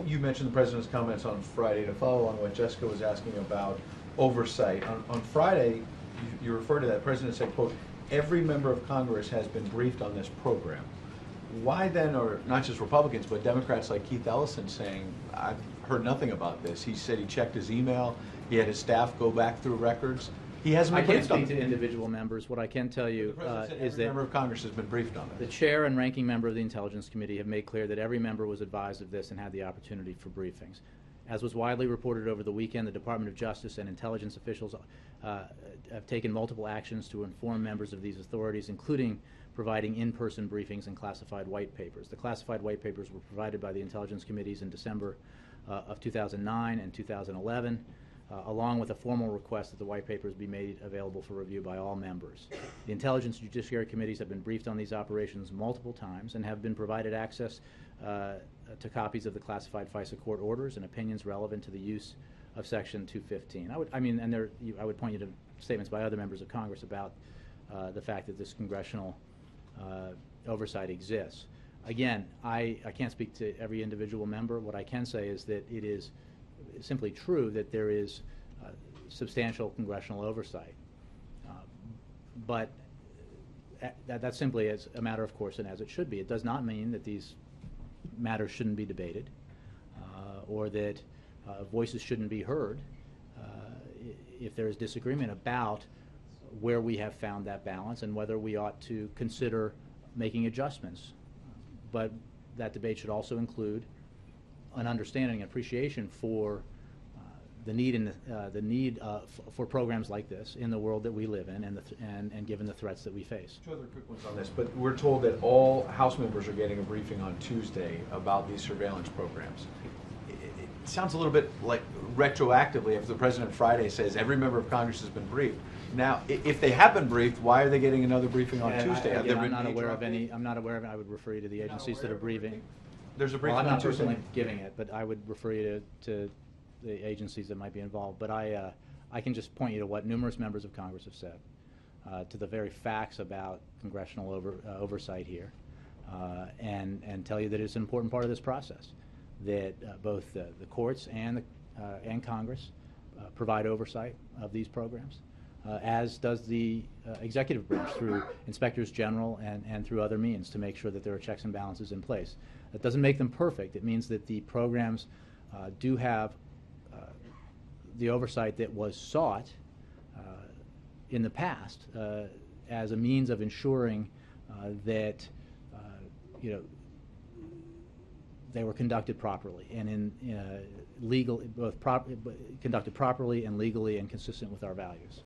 You mentioned the president's comments on Friday. To follow on what Jessica was asking about oversight, on Friday, you referred to that, the president said, quote, every member of Congress has been briefed on this program. Why then, or not just Republicans, but Democrats like Keith Ellison saying, I've heard nothing about this. He said he checked his email, he had his staff go back through records. He hasn't been briefed on it. I can't speak to individual members. What I can tell you is that every member of Congress has been briefed on it. The chair and ranking member of the Intelligence Committee have made clear that every member was advised of this and had the opportunity for briefings. As was widely reported over the weekend, the Department of Justice and intelligence officials have taken multiple actions to inform members of these authorities, including providing in-person briefings and classified white papers. The classified white papers were provided by the Intelligence Committees in December of 2009 and 2011. Along with a formal request that the white papers be made available for review by all members. The Intelligence and Judiciary Committees have been briefed on these operations multiple times and have been provided access to copies of the classified FISA court orders and opinions relevant to the use of Section 215. I would point you to statements by other members of Congress about the fact that this congressional oversight exists. Again, I can't speak to every individual member. What I can say is that it is simply true that there is substantial congressional oversight. But that's simply as a matter of course and as it should be. It does not mean that these matters shouldn't be debated or that voices shouldn't be heard if there is disagreement about where we have found that balance and whether we ought to consider making adjustments. But that debate should also include an understanding and appreciation for the need for programs like this in the world that we live in and given the threats that we face. Two other quick ones on this, but we're told that all House members are getting a briefing on Tuesday about these surveillance programs. It sounds a little bit like retroactively if the president Friday says every member of Congress has been briefed. Now, if they have been briefed, why are they getting another briefing on Tuesday? I'm not aware of any. I would refer you to the agencies that are briefing. There's a briefing I'm on not Tuesday. personally giving it, but I would refer you to the agencies that might be involved. But I can just point you to what numerous members of Congress have said, to the very facts about congressional oversight here, and tell you that it's an important part of this process, that both the courts and Congress provide oversight of these programs, as does the executive branch through inspectors general and through other means to make sure that there are checks and balances in place. That doesn't make them perfect. It means that the programs do have the oversight that was sought in the past as a means of ensuring that they were conducted properly and conducted properly and legally and consistent with our values.